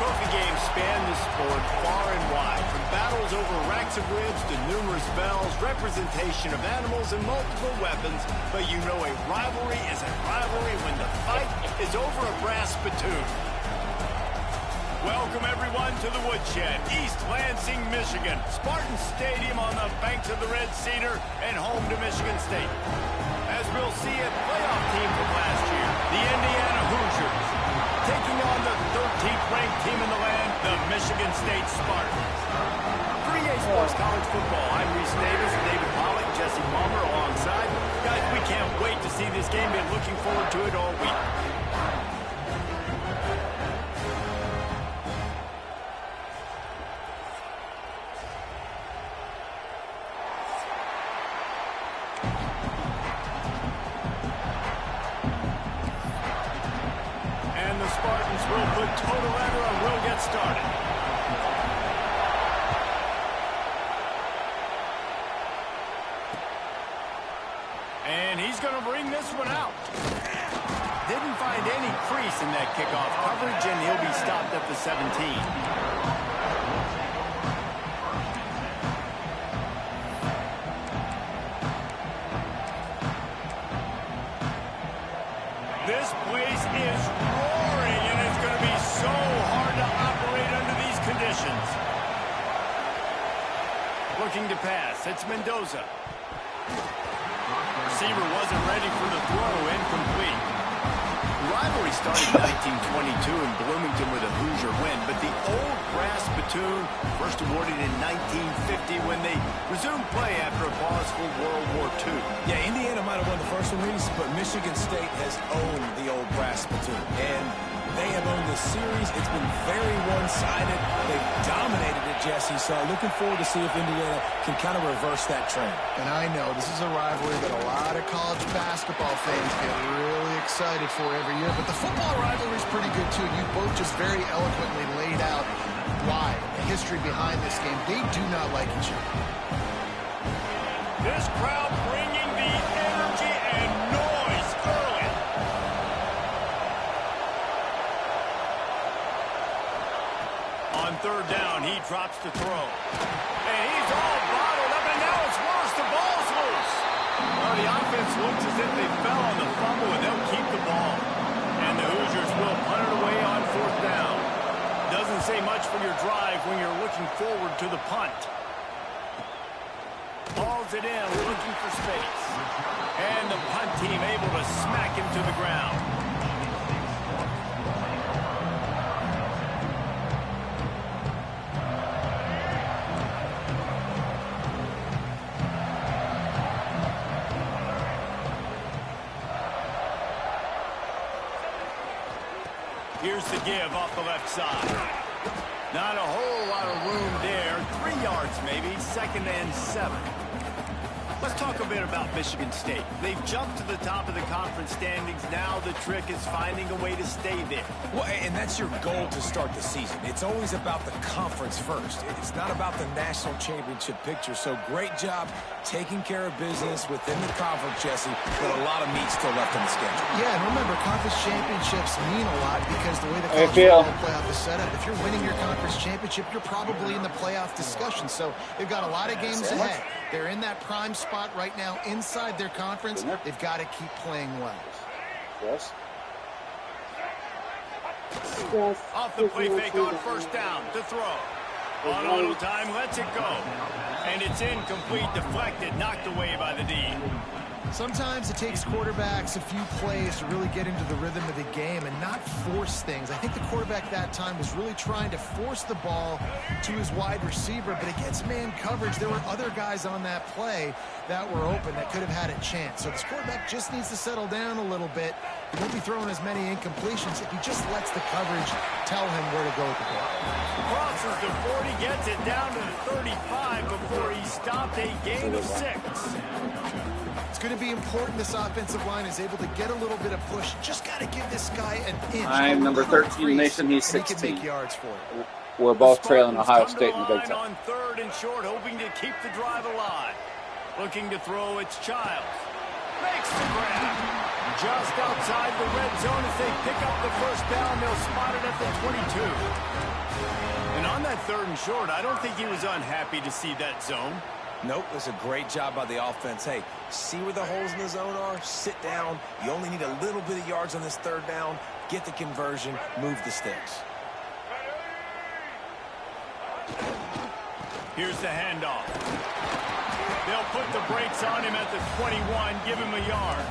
Trophy games span the sport far and wide, from battles over racks of ribs to numerous bells, representation of animals, and multiple weapons. But you know a rivalry is a rivalry when the fight is over a brass spittoon. Welcome, everyone, to the Woodshed, East Lansing, Michigan. Spartan Stadium on the banks of the Red Cedar and home to Michigan State. As we'll see, a playoff team from last year, the Indiana Hoosiers, taking on the 13th ranked team in the land, the Michigan State Spartans. 3A Sports College Football. I'm Reese Davis, David Pollock, Jesse Palmer alongside. Guys, we can't wait to see this game. Been looking forward to it all week. And he's going to bring this one out. Didn't find any crease in that kickoff coverage, and he'll be stopped at the 17. This place is roaring, and it's going to be so hard to operate under these conditions. Looking to pass. It's Mendoza. Receiver wasn't ready for the throw, incomplete. The rivalry started in 1922 in Bloomington with a Hoosier win, but the old brass spittoon first awarded in 1950 when they resumed play after a pause for World War II. Yeah, Indiana might have won the first one, Reese, but Michigan State has owned the old brass spittoon, and they have owned this series. It's been very one-sided. They've dominated it, Jesse, so looking forward to see if Indiana can kind of reverse that trend. And I know this is a rivalry that a lot of college basketball fans get really excited for every year, but the football rivalry is pretty good, too. You both just very eloquently laid out why, the history behind this game. They do not like each other. This crowd bringing the energy and noise early. On third down, he drops the throw. And he's all bottled up, and now it's worse. The ball's loose. Well, the offense looks as if they fell on the fumble, and they'll keep the ball. And the Hoosiers will punt it away on fourth down. Doesn't say much for your drive when you're looking forward to the punt. Hauls it in, looking for space. And the punt team able to smack him to the ground. Here's the give off the left side. Not a whole lot of room there. 3 yards maybe, 2nd and 7. Let's talk a bit about Michigan State. They've jumped to the top of the conference standings. Now the trick is finding a way to stay there. Well, and that's your goal to start the season. It's always about the conference first. It's not about the national championship picture. So great job taking care of business within the conference, Jesse, but a lot of meat still left on the schedule. Yeah, and remember, conference championships mean a lot because the way the college football playoff is set up, if you're winning your conference championship, you're probably in the playoff discussion. So they've got a lot of games ahead. They're in that prime spot right now inside their conference. They've got to keep playing well. Yes. Off the play fake on first down to throw. On auto time, lets it go. And it's incomplete, deflected, knocked away by the D. Sometimes it takes quarterbacks a few plays to really get into the rhythm of the game and not force things. I think the quarterback that time was really trying to force the ball to his wide receiver, but against man coverage, there were other guys on that play that were open that could have had a chance. So this quarterback just needs to settle down a little bit. He won't be throwing as many incompletions if he just lets the coverage tell him where to go with the ball. Crosses the 40, gets it down to the 35 before he stopped, a gain of 6. It's going to be important this offensive line is able to get a little bit of push. Just got to give this guy an inch. I'm number 13, Mason. He's 16. He can make yards for it. We're both trailing Ohio State in the Big Ten. On third and short, hoping to keep the drive alive. Looking to throw, it's Childs. Makes the grab. Just outside the red zone as they pick up the first down. They'll spot it at the 22. And on that 3rd and short, I don't think he was unhappy to see that zone. Nope, it was a great job by the offense. Hey, see where the holes in the zone are? Sit down. You only need a little bit of yards on this 3rd down. Get the conversion. Move the sticks. Here's the handoff. They'll put the brakes on him at the 21, give him a yard.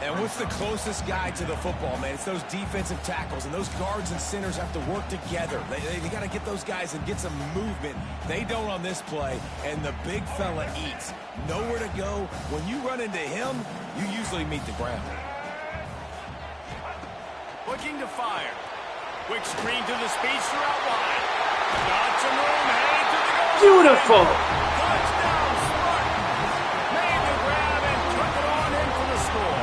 And what's the closest guy to the football, man? It's those defensive tackles, and those guards and centers have to work together. They got to get those guys and get some movement. They don't on this play, and the big fella eats. Nowhere to go. When you run into him, you usually meet the ground. Looking to fire. Quick screen to the speedster out wide. Got some room, headed to the goal. Beautiful. Touchdown, Spartan. Made the grab and took it on in for the score.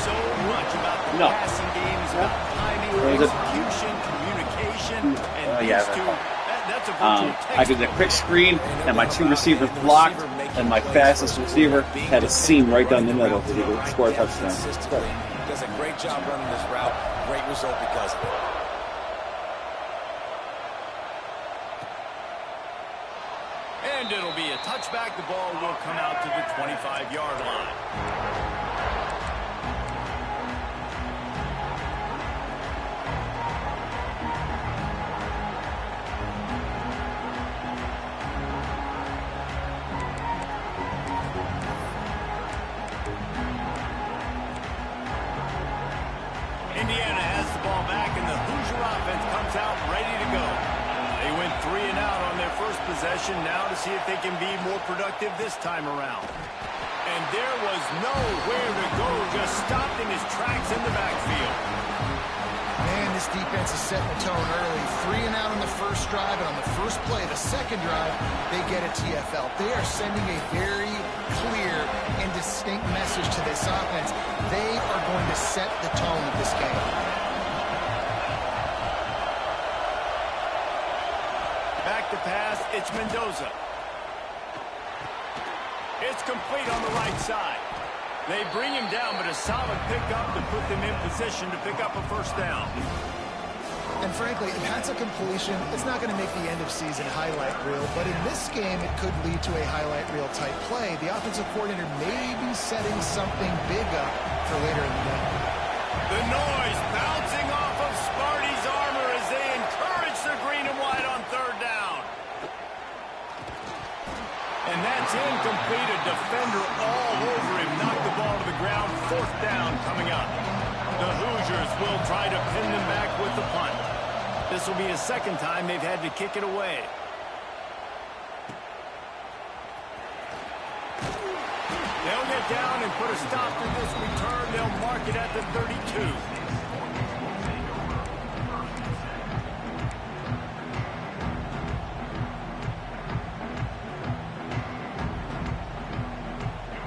So much about the passing game is about timing, execution, communication, and these two. That's a virtual I did a quick screen, and my 2 receivers blocked, and my fastest receiver had a seam right down the middle to score a touchdown. Does a great job running this route. Great result because of it. And it'll be a touchback. The ball will come out to the 25-yard line. Indiana has the ball back, and the Hoosier offense comes out ready to go. They went 3 and out on their first possession, now to see if they can be more productive this time around. And there was nowhere to go, just stopped in his tracks in the backfield. Man, this defense is setting the tone early. 3 and out on the first drive, and on the first play, the second drive, they get a TFL. They are sending a very clear and distinct message to this offense. They are going to set the tone of this game. Back to pass, it's Mendoza. It's complete on the right side. They bring him down, but a solid pickup to put them in position to pick up a first down. And frankly, if that's a completion, it's not going to make the end of season highlight reel. But in this game, it could lead to a highlight reel type play. The offensive coordinator may be setting something big up for later in the game. The noise bouncing off of Sparty's armor as they encourage the green and white on 3rd down. And that's incomplete. A defender all over him. Knocked the ball to the ground. 4th down coming up. The Hoosiers will try to pin them back with the punt. This will be the 2nd time they've had to kick it away. They'll get down and put a stop to this return. They'll mark it at the 32.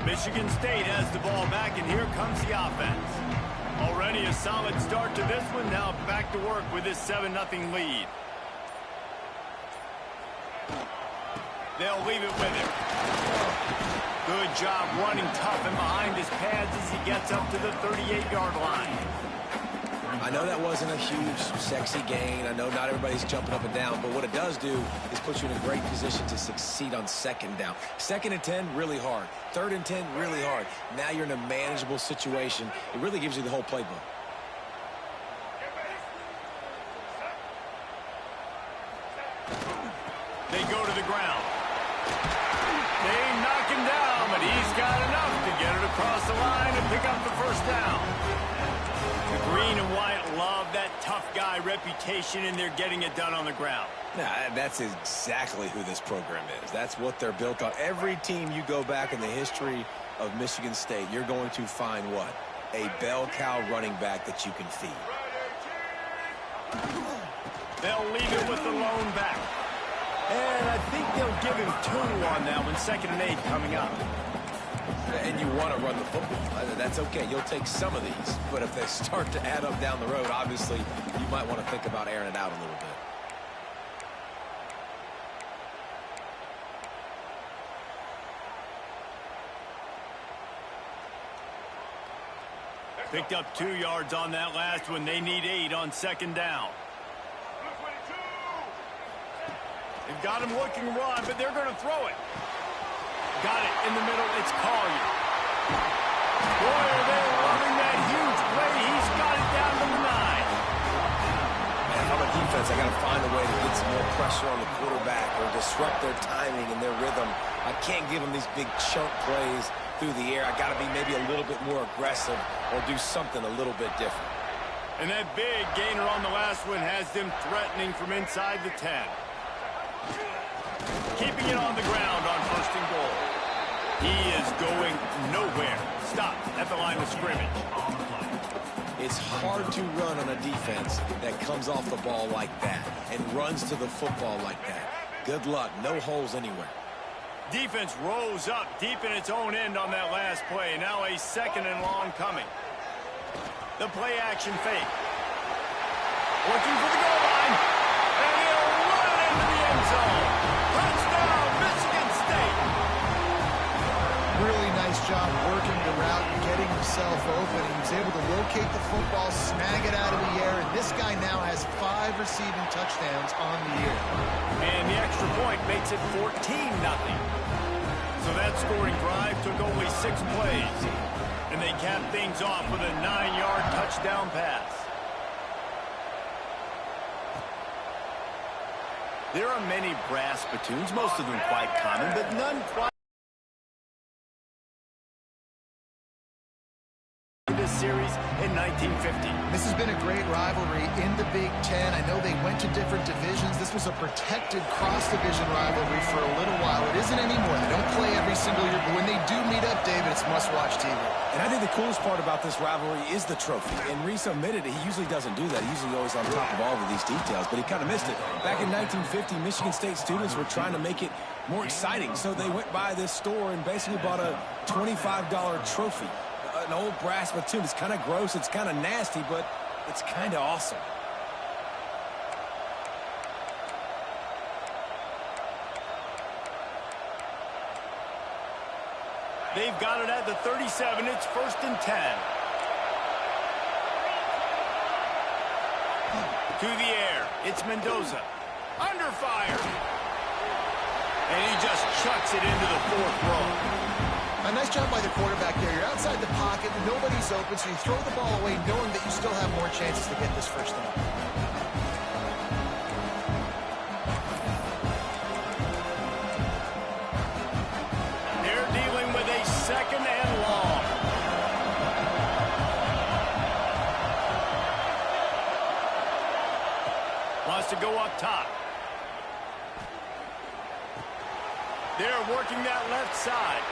Michigan State has the ball back, and here comes the offense. Already a solid start to this one. Now back to work with this 7-0 lead. They'll leave it with him. Good job running tough and behind his pads as he gets up to the 38-yard line. I know that wasn't a huge, sexy gain. I know not everybody's jumping up and down, but what it does do is put you in a great position to succeed on 2nd down. 2nd and 10, really hard. 3rd and 10, really hard. Now you're in a manageable situation. It really gives you the whole playbook. They go to the ground. They knock him down, but he's got enough to get it across the line and pick up the first down. The green and white love that tough guy reputation, and they're getting it done on the ground. Nah, that's exactly who this program is. That's what they're built on. Every team you go back in the history of Michigan State, you're going to find what? A bell cow running back that you can feed. They'll leave it with the lone back. And I think they'll give him 2 on that one. 2nd and 8 coming up. And you want to run the football. That's okay. You'll take some of these. But if they start to add up down the road, obviously, you might want to think about airing it out a little bit. Picked up 2 yards on that last one. They need 8 on second down. They've got him looking run, but they're going to throw it. Got it in the middle. It's Collier. Boy, are they loving that huge play. He's got it down to the 9. Man, how about defense? I got to find a way to get some more pressure on the quarterback or disrupt their timing and their rhythm. I can't give them these big chunk plays through the air. I got to be maybe a little bit more aggressive or do something a little bit different. And that big gainer on the last one has them threatening from inside the 10. Keeping it on the ground on 1st and goal. He is going nowhere. Stop at the line of scrimmage. It's hard to run on a defense that comes off the ball like that and runs to the football like that. Good luck. No holes anywhere. Defense rose up deep in its own end on that last play. Now a 2nd and long coming. The play action fake. Looking for the goal line. And he'll run it into the end zone. Touchdown, Michigan State. Really nice job working the route and getting himself open. He was able to locate the football, snag it out of the air, and this guy now has 5 receiving touchdowns on the year. And the extra point makes it 14-0. So that scoring drive took only 6 plays. And they capped things off with a 9-yard touchdown pass. There are many brass spittoons, most of them quite common, but none quite this series in 1950. This has been a great rivalry in the Big Ten. I know they went to different divisions. This was a protected cross-division rivalry for a little while. It isn't anymore. They don't play every single year, but when they do meet up, David, it's must-watch TV. And I think the coolest part about this rivalry is the trophy. And Reese admitted he usually doesn't do that. He's usually always on top of all of these details, but he kind of missed it. Back in 1950, Michigan State students were trying to make it more exciting, so they went by this store and basically bought a $25 trophy. An old brass spittoon. It's kind of gross, it's kind of nasty, but it's kind of awesome. They've got it at the 37. It's 1st and 10. To the air. It's Mendoza. Under fire. And he just chucks it into the 4th row. A nice job by the quarterback there. You're outside the pocket, nobody's open, so you throw the ball away knowing that you still have more chances to get this first down. They're dealing with a 2nd and long. Wants to go up top. They're working that left side.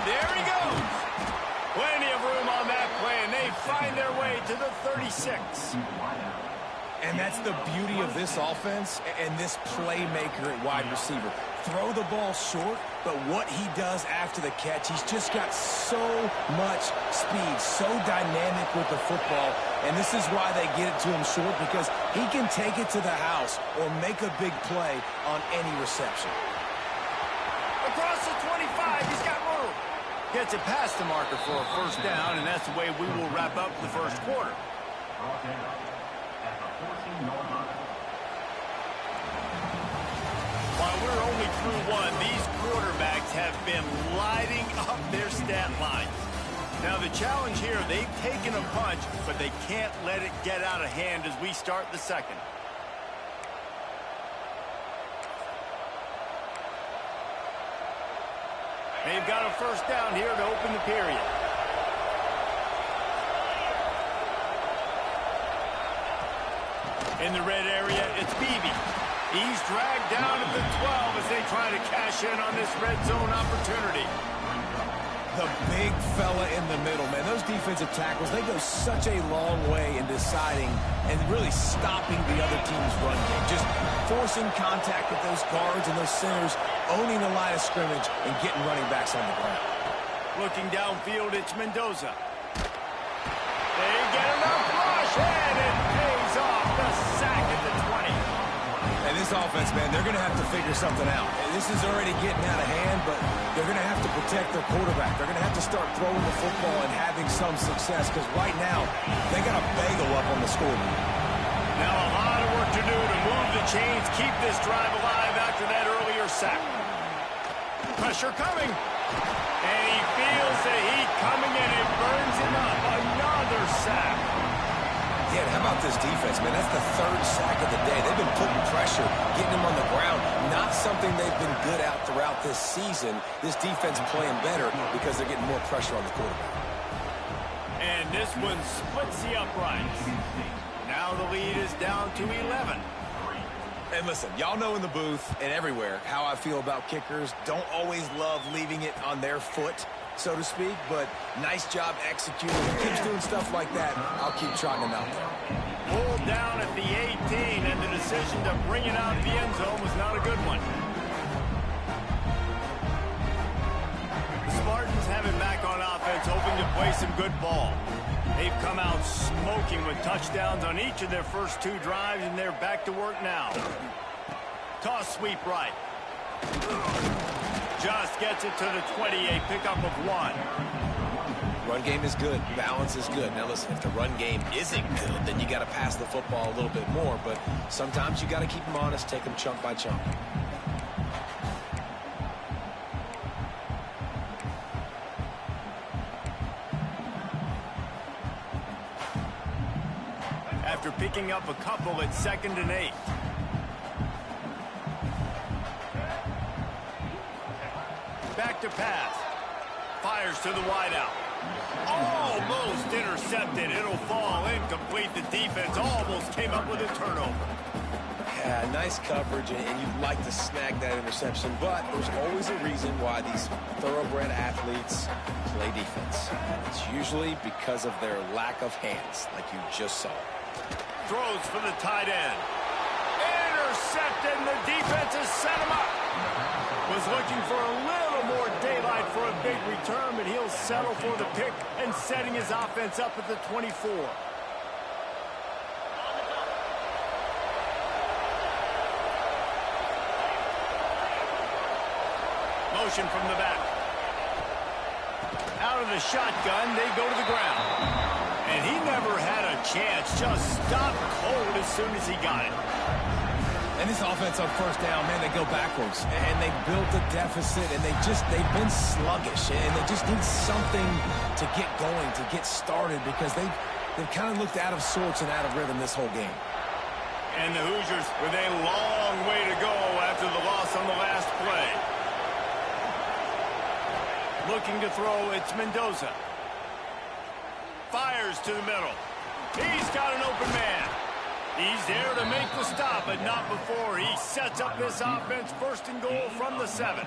There he goes. Plenty of room on that play, and they find their way to the 36. And that's the beauty of this offense and this playmaker at wide receiver. Throw the ball short, but what he does after the catch, he's just got so much speed, so dynamic with the football, and this is why they get it to him short, because he can take it to the house or make a big play on any reception. Across the 25, he's got room. Gets it past the marker for a 1st down, and that's the way we will wrap up the 1st quarter. While we're only through 1, these quarterbacks have been lighting up their stat lines. Now the challenge here, they've taken a punch, but they can't let it get out of hand as we start the 2nd. They've got a 1st down here to open the period. In the red area, it's Beebe. He's dragged down at the 12 as they try to cash in on this red zone opportunity. The big fella in the middle, man. Those defensive tackles, they go such a long way in deciding and really stopping the other team's run game. Just forcing contact with those guards and those centers, owning the line of scrimmage, and getting running backs on the ground. Looking downfield, it's Mendoza. They get enough rush, and it pays off the sack at the 20. And this offense, man, they're going to have to figure something out. This is already getting out of hand, but they're going to have to protect their quarterback. They're going to have to start throwing the football and having some success because right now they got a bagel up on the scoreboard. Now a lot of work to do to move the chains, keep this drive alive after that earlier sack. Pressure coming. And he feels the heat coming and it burns him up. Another sack. Yeah, how about this defense, man? That's the third sack of the day. They've been putting pressure, getting him on the ground. Not something they've been good at throughout this season. This defense playing better because they're getting more pressure on the quarterback. And this one splits the uprights. Now the lead is down to 11. And listen, y'all know in the booth and everywhere how I feel about kickers. Don't always love leaving it on their foot, so to speak, but nice job executing. If he keeps doing stuff like that, I'll keep trotting him out there. Pulled down at the 18, and the decision to bring it out of the end zone was not a good one. The Spartans have it back on offense, hoping to play some good ball. They've come out smoking with touchdowns on each of their first two drives, and they're back to work now. Toss sweep right. Just gets it to the 20, a pickup of 1. Run game is good. Balance is good. Now, listen, if the run game isn't good, then you got to pass the football a little bit more. But sometimes you got to keep them honest, take them chunk by chunk. After picking up a couple at 2nd and 8. Back to pass. Fires to the wideout. Almost intercepted. It'll fall incomplete. The defense almost came up with a turnover. Yeah, nice coverage, and you'd like to snag that interception, but there's always a reason why these thoroughbred athletes play defense. It's usually because of their lack of hands, like you just saw. Throws for the tight end. Intercepted, and the defense has set him up. Was looking for a little more daylight for a big return, but he'll settle for the pick and setting his offense up at the 24. Motion from the back. Out of the shotgun, they go to the ground. And he never had a chance, just stopped cold as soon as he got it. And this offense on first down, man, they go backwards. And they built a deficit, and they've been sluggish. And they just need something to get going, to get started, because they've kind of looked out of sorts and out of rhythm this whole game. And the Hoosiers with a long way to go after the loss on the last play. Looking to throw, it's Mendoza. Fires to the middle. He's got an open man. He's there to make the stop, but not before he sets up this offense 1st and goal from the 7.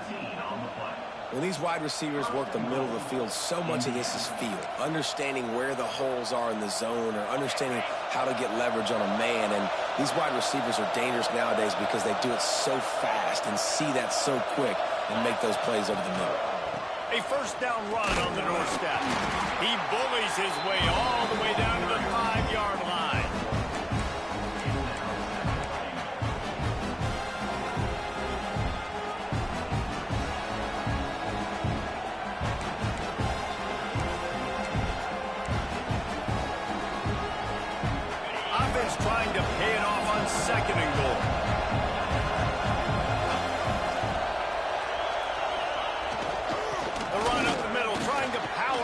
When these wide receivers work the middle of the field, so much of this is feel. Understanding where the holes are in the zone, or understanding how to get leverage on a man. And these wide receivers are dangerous nowadays because they do it so fast and see that so quick and make those plays over the middle. A 1st down run on the doorstep. He bullies his way all the way down to the 5-yard line. Offense trying to pay it off on 2nd and goal.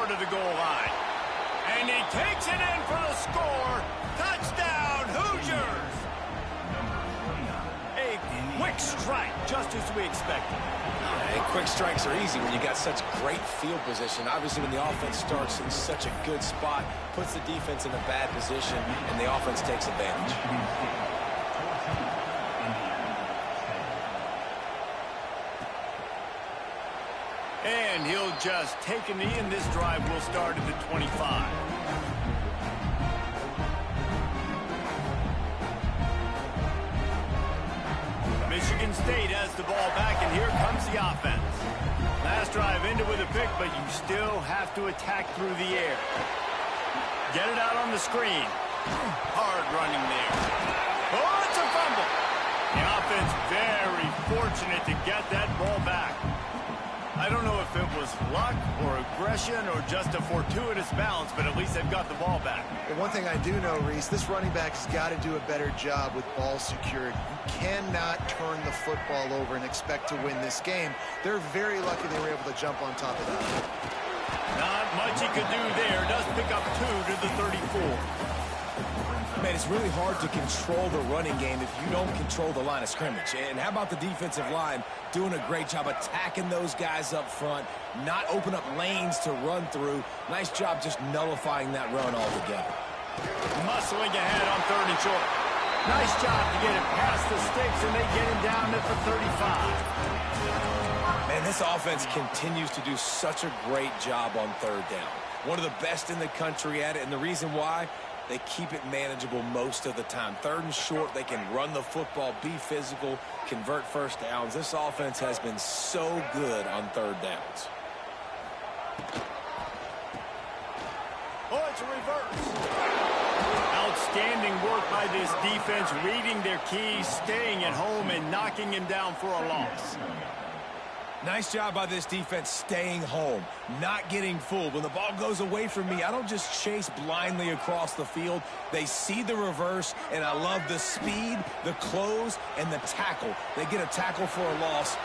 To the goal line. And he takes it in for the score. Touchdown, Hoosiers! A quick strike, just as we expected. And quick strikes are easy when you got such great field position. Obviously, when the offense starts in such a good spot, puts the defense in a bad position, and the offense takes advantage. And he'll just take a knee, and this drive will start at the 25. Michigan State has the ball back, and here comes the offense. Last drive ended with a pick, but you still have to attack through the air. Get it out on the screen. Hard running there. Oh, it's a fumble. The offense very fortunate to get that ball back. I don't know if it was luck or aggression or just a fortuitous bounce, but at least they've got the ball back. Well, one thing I do know, Reese, this running back has got to do a better job with ball security. You cannot turn the football over and expect to win this game. They're very lucky they were able to jump on top of that. Not much he could do there. Does pick up 2 to the 34. Man, it's really hard to control the running game if you don't control the line of scrimmage. And how about the defensive line doing a great job attacking those guys up front, not open up lanes to run through. Nice job just nullifying that run altogether. Muscling ahead on 3rd and short. Nice job to get it past the sticks, and they get him down at the 35. Man, this offense continues to do such a great job on 3rd down. One of the best in the country at it, and the reason why, they keep it manageable most of the time. 3rd and short, they can run the football, be physical, convert 1st downs. This offense has been so good on 3rd downs. Oh, it's a reverse. Outstanding work by this defense, reading their keys, staying at home, and knocking him down for a loss. Nice job by this defense staying home, not getting fooled. When the ball goes away from me, I don't just chase blindly across the field. They see the reverse, and I love the speed, the close, and the tackle. They get a tackle for a loss.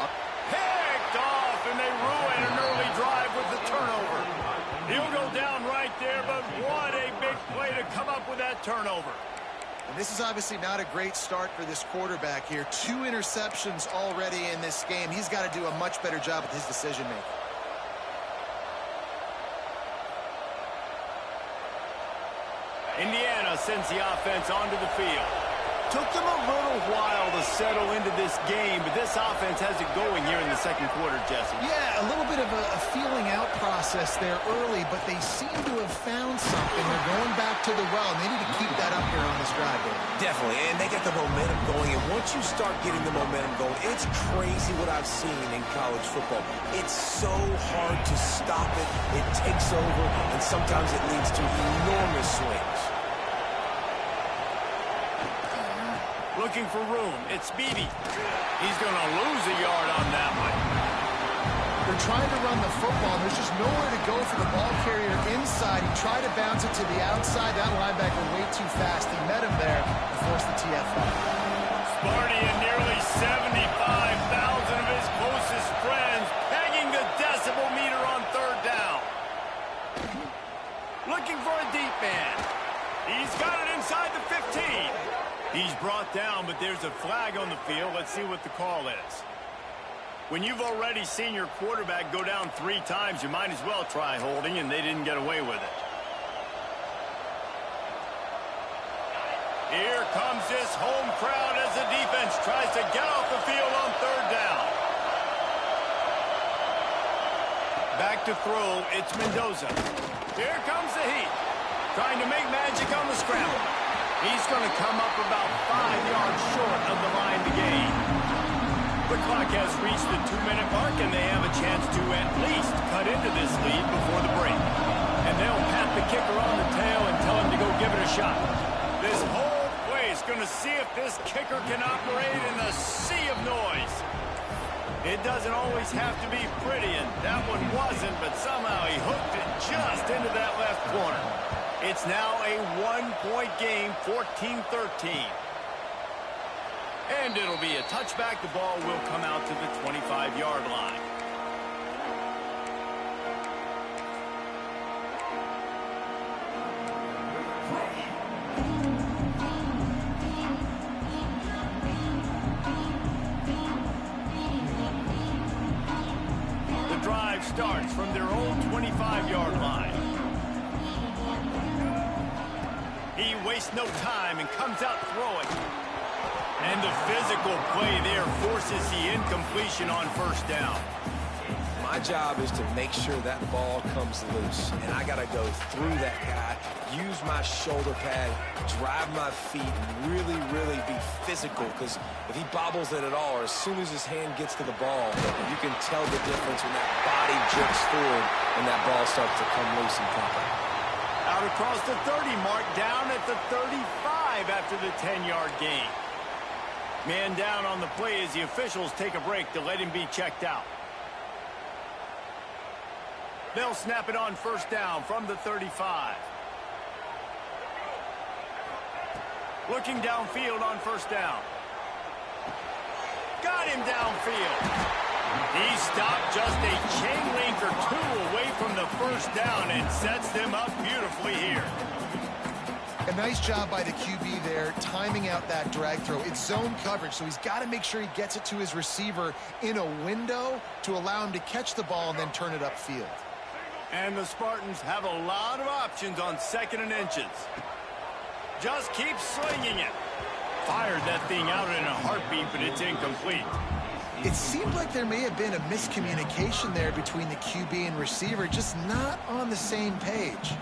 Picked off, and they ruin an early drive with the turnover. He'll go down right there, but what a big play to come up with that turnover. And this is obviously not a great start for this quarterback here. 2 interceptions already in this game. He's got to do a much better job with his decision-making. Indiana sends the offense onto the field. Took them a little while to settle into this game, but this offense has it going here in the 2nd quarter, Jesse. Yeah, a little bit of a feeling out process there early, but they seem to have found something. They're going back to the well, and they need to keep that up here on this drive. Definitely, and they get the momentum going, and once you start getting the momentum going, it's crazy what I've seen in college football. It's so hard to stop it. It takes over, and sometimes it leads to enormous swings. Looking for room. It's Beebe. He's going to lose a yard on that one. They're trying to run the football. There's just nowhere to go for the ball carrier inside. He tried to bounce it to the outside. That linebacker way too fast. He met him there and forced the TFL. Sparty and nearly 75,000 of his closest friends pegging the decibel meter on 3rd down. Looking for a deep man. He's got it inside the 15. He's brought down, but there's a flag on the field. Let's see what the call is. When you've already seen your quarterback go down 3 times, you might as well try holding, and they didn't get away with it. Here comes this home crowd as the defense tries to get off the field on 3rd down. Back to throw, it's Mendoza. Here comes the heat. Trying to make magic on the scramble. He's going to come up about 5 yards short of the line to gain. The clock has reached the 2-minute mark, and they have a chance to at least cut into this lead before the break. And they'll pat the kicker on the tail and tell him to go give it a shot. This whole place going to see if this kicker can operate in the sea of noise. It doesn't always have to be pretty, and that one wasn't, but somehow he hooked it just into that left corner. It's now a 1-point game, 14-13. And it'll be a touchback. The ball will come out to the 25-yard line. The drive starts from their own 25-yard line. He wastes no time and comes out throwing. And the physical play there forces the incompletion on 1st down. My job is to make sure that ball comes loose. And I got to go through that guy, use my shoulder pad, drive my feet, and really, really be physical. Because if he bobbles it at all, or as soon as his hand gets to the ball, you can tell the difference when that body jerks forward and that ball starts to come loose and pop out. Out across the 30 mark, down at the 35 after the 10-yard gain. Man down on the play as the officials take a break to let him be checked out. They'll snap it on first down from the 35. Looking downfield on first down. Got him downfield. He stopped just a chain link or two away from the first down and sets them up beautifully here. A nice job by the QB there, timing out that drag throw. It's zone coverage, so he's got to make sure he gets it to his receiver in a window to allow him to catch the ball and then turn it upfield. And the Spartans have a lot of options on 2nd and inches. Just keep slinging it. Fired that thing out in a heartbeat, but it's incomplete. It seemed like there may have been a miscommunication there between the QB and receiver, just not on the same page.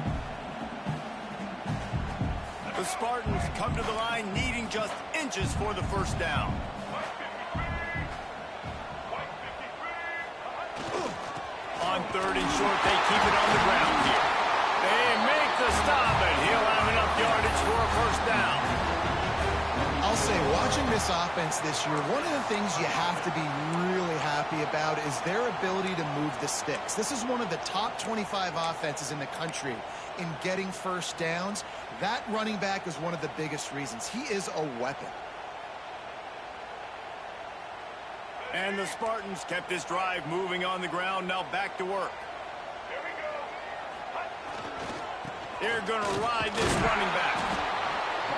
The Spartans come to the line needing just inches for the first down. On 3rd and short, they keep it on the ground here. They make the stop, and he'll have enough yardage for a first down. I'll say, watching this offense this year, one of the things you have to be really happy about is their ability to move the sticks. This is one of the top 25 offenses in the country in getting first downs. That running back is one of the biggest reasons. He is a weapon. And the Spartans kept this drive moving on the ground, now back to work. They're going to ride this running back.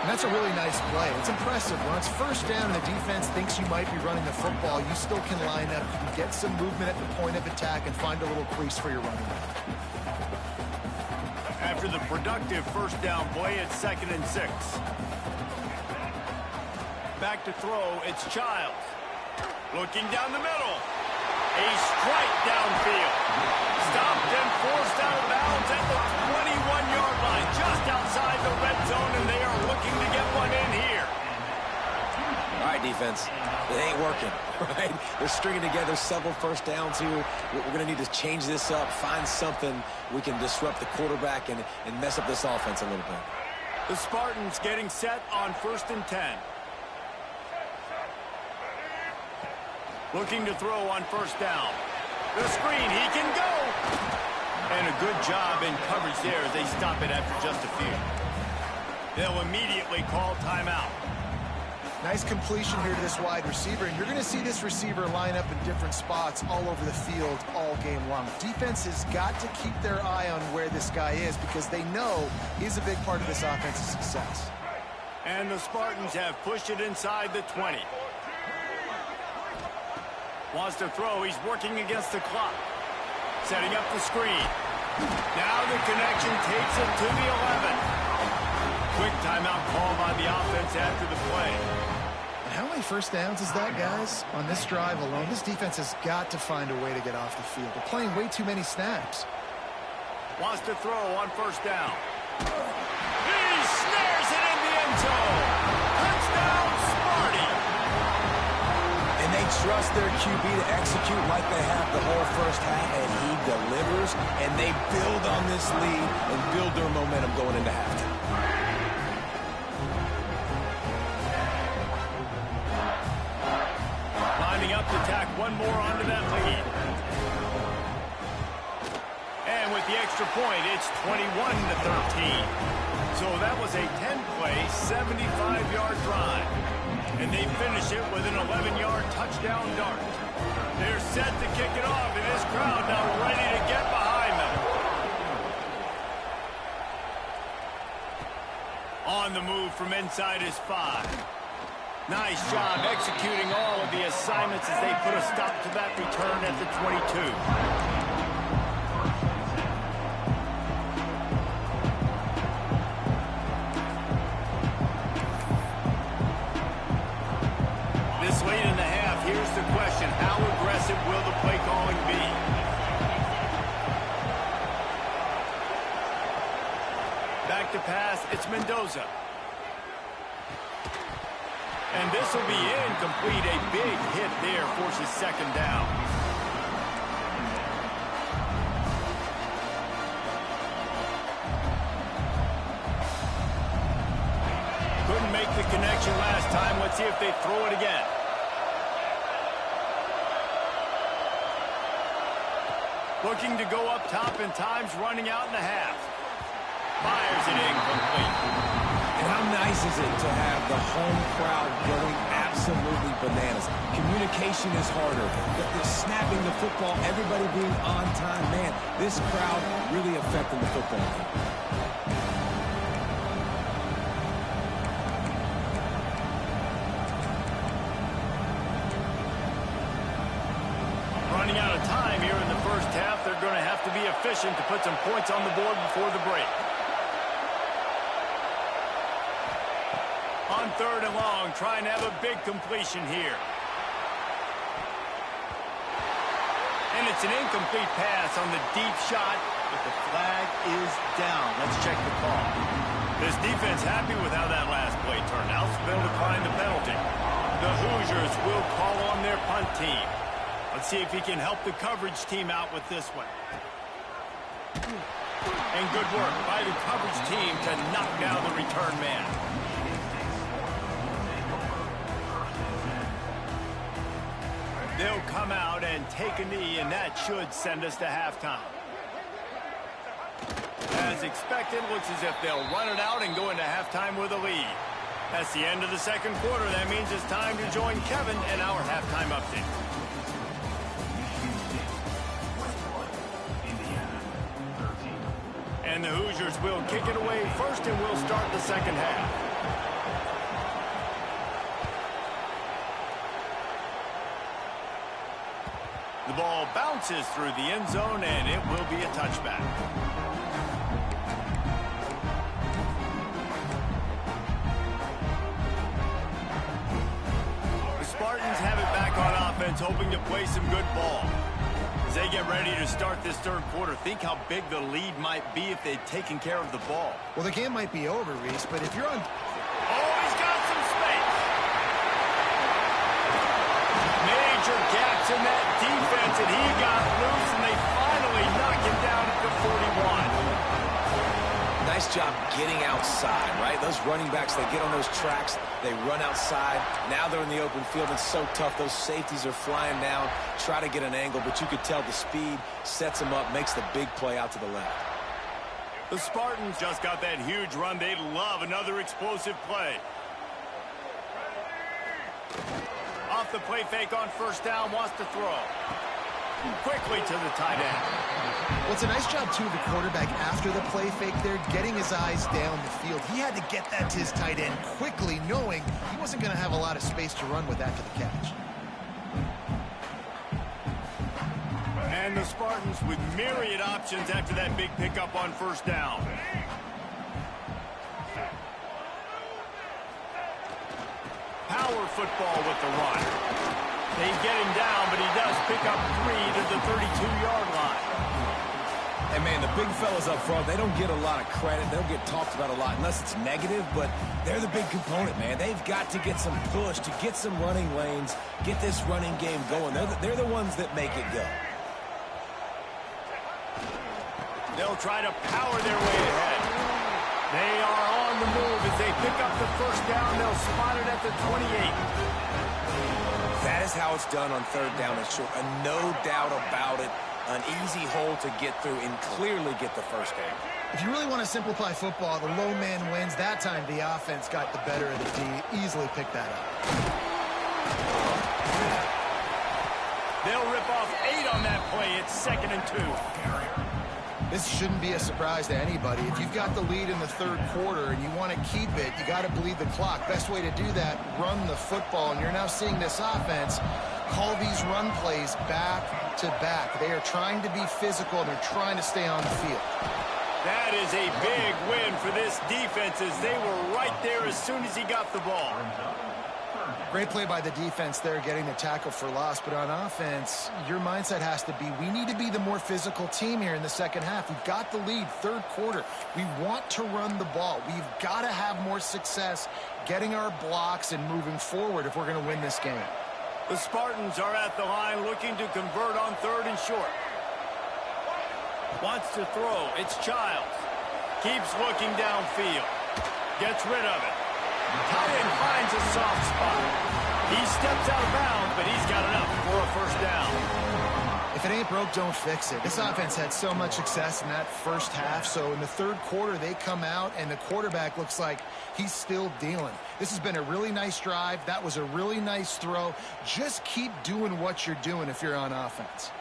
And that's a really nice play. It's impressive. When it's first down and the defense thinks you might be running the football, you still can line up. You can get some movement at the point of attack and find a little crease for your running back. After the productive first down play, it's 2nd and 6. Back to throw, it's Childs. Looking down the middle. A strike downfield. Stopped and forced out of bounds at the 21-yard line, just outside the red zone, and they are looking to get one in here. All right, defense. It ain't working, right? They're stringing together several first downs here. We're going to need to change this up, find something we can disrupt the quarterback and mess up this offense a little bit. The Spartans getting set on 1st and 10. Looking to throw on first down. The screen, he can go. And a good job in coverage there as they stop it after just a few. They'll immediately call timeout. Nice completion here to this wide receiver, and you're going to see this receiver line up in different spots all over the field all game long. Defense has got to keep their eye on where this guy is because they know he's a big part of this offense's success. And the Spartans have pushed it inside the 20. Wants to throw. He's working against the clock. Setting up the screen. Now the connection takes it to the 11. Quick timeout call by the offense after the play. And how many first downs is that, guys? On this drive alone, this defense has got to find a way to get off the field. They're playing way too many snaps. Wants to throw on first down. He snares it in the end zone. Touchdown, Sparty. And they trust their QB to execute like they have the whole first half, and he delivers, and they build on this lead and build their momentum going into halftime. Lining up to tack one more onto that lead. And with the extra point, it's 21-13. So that was a 10-play, 75-yard drive. And they finish it with an 11-yard touchdown dart. They're set to kick it off, and this crowd now ready to get behind them. On the move from inside his 5. Nice job executing all of the assignments as they put a stop to that return at the 22. This late in the half, here's the question. How aggressive will the play calling be? Back to pass, it's Mendoza. And this will be incomplete. A big hit there forces second down. Couldn't make make the connection last time. Let's see if they throw it again. Looking to go up top, and time's running out in the half. Fires it incomplete. And how nice is it to have the home crowd going absolutely bananas? Communication is harder. The snapping the football, everybody being on time. Man, this crowd really affecting the football game. Running out of time here in the first half. They're going to have to be efficient to put some points on the board before the break. On 3rd and long, trying to have a big completion here. And it's an incomplete pass on the deep shot, but the flag is down. Let's check the call. This defense happy with how that last play turned out, so they'll decline the penalty. The Hoosiers will call on their punt team. Let's see if he can help the coverage team out with this one. And good work by the coverage team to knock down the return man. They'll come out and take a knee, and that should send us to halftime. As expected, looks as if they'll run it out and go into halftime with a lead. That's the end of the second quarter. That means it's time to join Kevin and our halftime update. And the Hoosiers will kick it away first, and we'll start the second half. The ball bounces through the end zone, and it will be a touchback. The Spartans have it back on offense, hoping to play some good ball. As they get ready to start this third quarter, think how big the lead might be if they'd taken care of the ball. Well, the game might be over, Reese, but if you're on... Oh, he's got some space. Major gaps in that defense, and he got loose, and they finally knock him down at the 41. Nice job getting outside, right? Those running backs, they get on those tracks, they run outside. Now they're in the open field. It's so tough. Those safeties are flying down, try to get an angle, but you could tell the speed sets them up, makes the big play out to the left. The Spartans just got that huge run. They'd love another explosive play. Off the play fake on first down, wants to throw. Quickly to the tight end. Well, it's a nice job, too, of the quarterback after the play fake there, getting his eyes down the field. He had to get that to his tight end quickly, knowing he wasn't going to have a lot of space to run with after the catch. And the Spartans with myriad options after that big pickup on first down. Power football with the run. They get him down, but he does pick up 3 to the 32-yard line. And, man, the big fellas up front, they don't get a lot of credit. They don't get talked about a lot unless it's negative, but they're the big component, man. They've got to get some push, to get some running lanes, get this running game going. They're the ones that make it go. They'll try to power their way ahead. They are on the move as they pick up the first down. They'll spot it at the 28. That is how it's done on third down and short. And no doubt about it, an easy hole to get through and clearly get the first down. If you really want to simplify football, the low man wins. That time the offense got the better of the D. Easily picked that up. They'll rip off 8 on that play. It's 2nd and 2. This shouldn't be a surprise to anybody. If you've got the lead in the third quarter and you want to keep it, you got to bleed the clock. Best way to do that, run the football. And you're now seeing this offense call these run plays back to back. They are trying to be physical, and they're trying to stay on the field. That is a big win for this defense as they were right there as soon as he got the ball. Great play by the defense there, getting the tackle for loss. But on offense, your mindset has to be, we need to be the more physical team here in the second half. We've got the lead, third quarter. We want to run the ball. We've got to have more success getting our blocks and moving forward if we're going to win this game. The Spartans are at the line looking to convert on 3rd and short. Wants to throw. It's Childs. Keeps looking downfield. Gets rid of it. Tight end finds a soft spot. He steps out of bounds, but he's got enough for a first down. If it ain't broke, don't fix it. This offense had so much success in that first half, so in the third quarter, they come out, and the quarterback looks like he's still dealing. This has been a really nice drive. That was a really nice throw. Just keep doing what you're doing if you're on offense.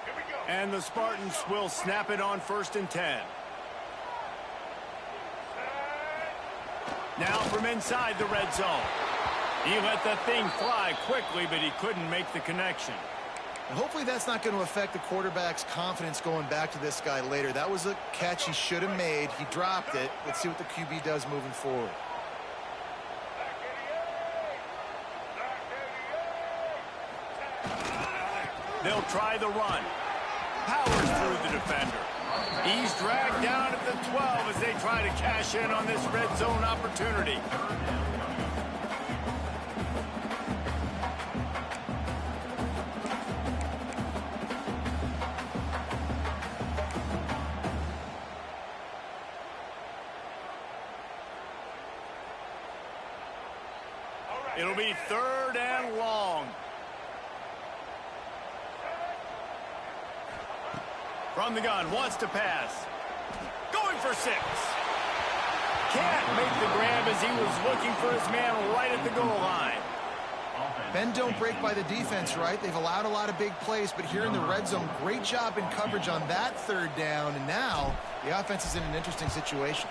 And the Spartans will snap it on 1st and 10. Now from inside the red zone. He let the thing fly quickly, but he couldn't make the connection. And hopefully that's not going to affect the quarterback's confidence going back to this guy later. That was a catch he should have made. He dropped it. Let's see what the QB does moving forward. They'll try the run. Powers through the defender. He's dragged down at the 12 as they try to cash in on this red zone opportunity. It'll be 3rd and long. From the gun, wants to pass. Going for 6. Can't make the grab as he was looking for his man right at the goal line. Bend don't break by the defense, right? They've allowed a lot of big plays, but here in the red zone, great job in coverage on that 3rd down, and now the offense is in an interesting situation.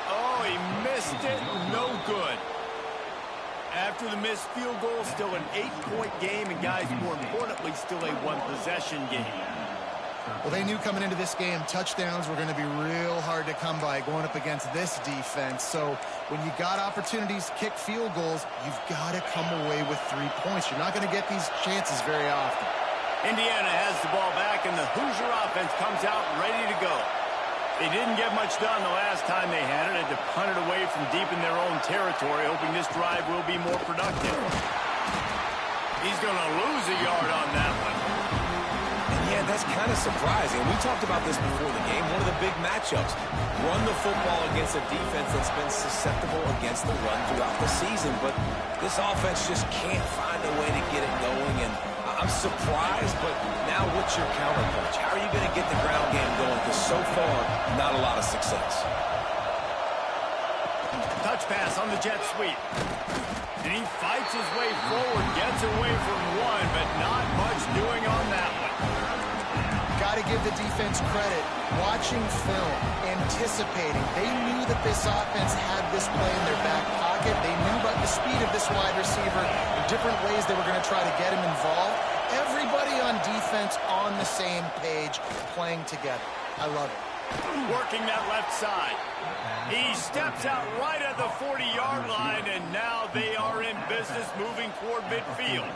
Oh, he missed it. No good. After the missed field goal, still an 8-point game, and guys, more importantly, still a 1-possession game. Well, they knew coming into this game touchdowns were going to be real hard to come by going up against this defense. So when you got opportunities to kick field goals, you've got to come away with 3 points. You're not going to get these chances very often. Indiana has the ball back, and the Hoosier offense comes out ready to go. They didn't get much done the last time they had it. Had to punt it away from deep in their own territory, hoping this drive will be more productive. He's going to lose a yard on that one. And yeah, that's kind of surprising. We talked about this before the game. One of the big matchups. Run the football against a defense that's been susceptible against the run throughout the season. But this offense just can't find a way to get it going. And I'm surprised, but now what's your counterpunch? How are you going to get the ground game going? Because so far, not a lot of success. Touch pass on the jet sweep. And he fights his way forward, gets away from one, but not much doing on that one. Got to give the defense credit. Watching film, anticipating. They knew that this offense had this play in their back pocket. They knew about the speed of this wide receiver, the different ways they were going to try to get him involved. Everybody on defense on the same page, playing together. I love it. Working that left side. He steps out right at the 40-yard line, and now they are in business moving toward midfield.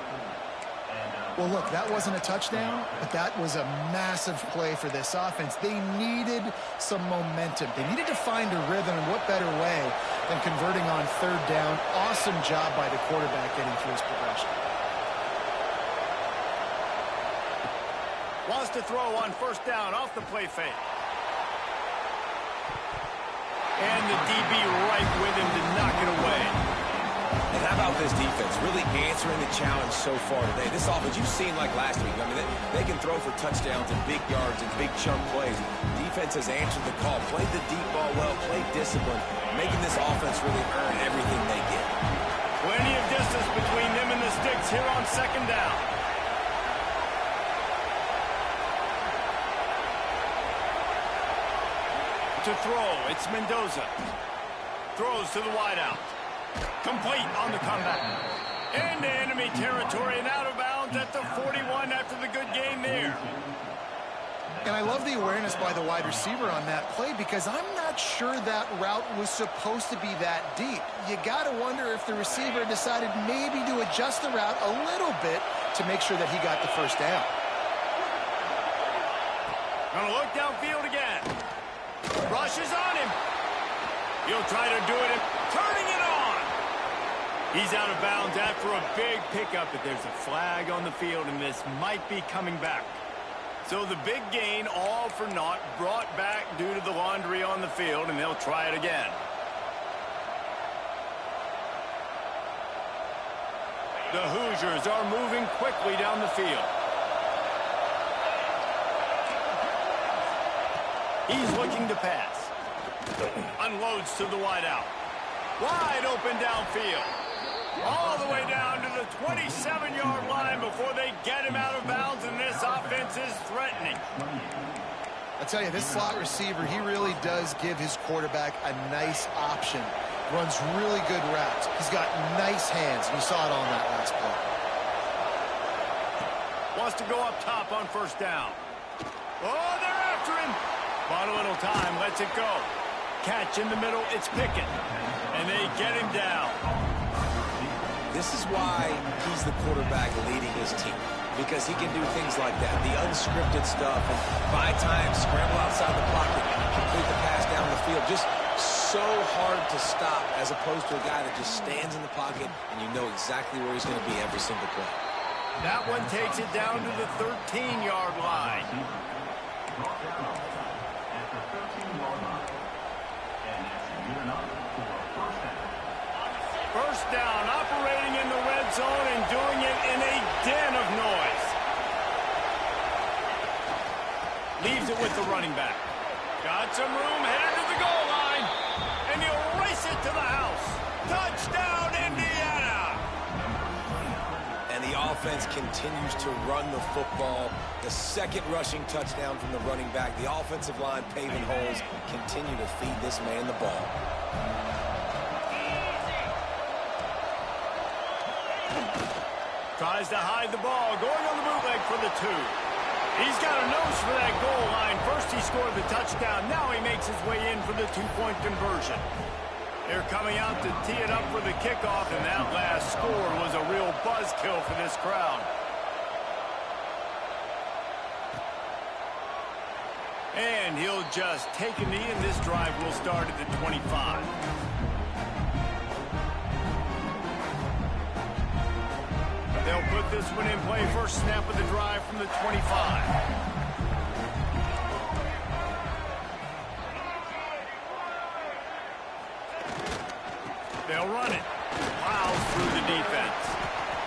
Well, look, that wasn't a touchdown, but that was a massive play for this offense. They needed some momentum. They needed to find a rhythm, and what better way than converting on 3rd down. Awesome job by the quarterback getting through his progression. Wants to throw on 1st down off the play fake. And the DB right with him to knock it away. And how about this defense really answering the challenge so far today? This offense, you've seen like last week. I mean, they can throw for touchdowns and big yards and big chunk plays. Defense has answered the call, played the deep ball well, played discipline, making this offense really earn everything they get. Plenty of distance between them and the sticks here on 2nd down. To throw, it's Mendoza. Throws to the wideout. Complete on the comeback. Into enemy territory and out of bounds at the 41 after the good game there. And I love the awareness by the wide receiver on that play because I'm not sure that route was supposed to be that deep. You got to wonder if the receiver decided maybe to adjust the route a little bit to make sure that he got the 1st down. Gonna look downfield again. Rushes on him. He'll try to do it, turning it on. He's out of bounds after a big pickup, but there's a flag on the field, and this might be coming back. So the big gain, all for naught, brought back due to the laundry on the field, and they'll try it again. The Hoosiers are moving quickly down the field. He's looking to pass. Unloads to the wideout. Wide open downfield. All the way down to the 27-yard line before they get him out of bounds, and this offense is threatening. I tell you, this slot receiver, he really does give his quarterback a nice option. Runs really good routes. He's got nice hands, and you saw it on that last play. Wants to go up top on first down. Oh, they're after him. Bought a little time, lets it go. Catch in the middle, it's Pickett. And they get him down. This is why he's the quarterback leading his team, because he can do things like that, the unscripted stuff, and buy time, scramble outside the pocket, complete the pass down the field. Just so hard to stop as opposed to a guy that just stands in the pocket and you know exactly where he's going to be every single play. That one takes it down to the 13-yard line. First down, operating in the red zone and doing it in a den of noise. Leaves it with the running back. Got some room, headed to the goal line. And he'll race it to the house. Touchdown, Indiana! And the offense continues to run the football. The second rushing touchdown from the running back. The offensive line paving holes. Continue to feed this man the ball. Tries to hide the ball, going on the bootleg for the 2. He's got a nose for that goal line. First he scored the touchdown. Now he makes his way in for the 2-point conversion. They're coming out to tee it up for the kickoff, and that last score was a real buzzkill for this crowd. And he'll just take a knee, and this drive will start at the 25. They'll put this one in play. First snap of the drive from the 25. They'll run it. Plows through the defense.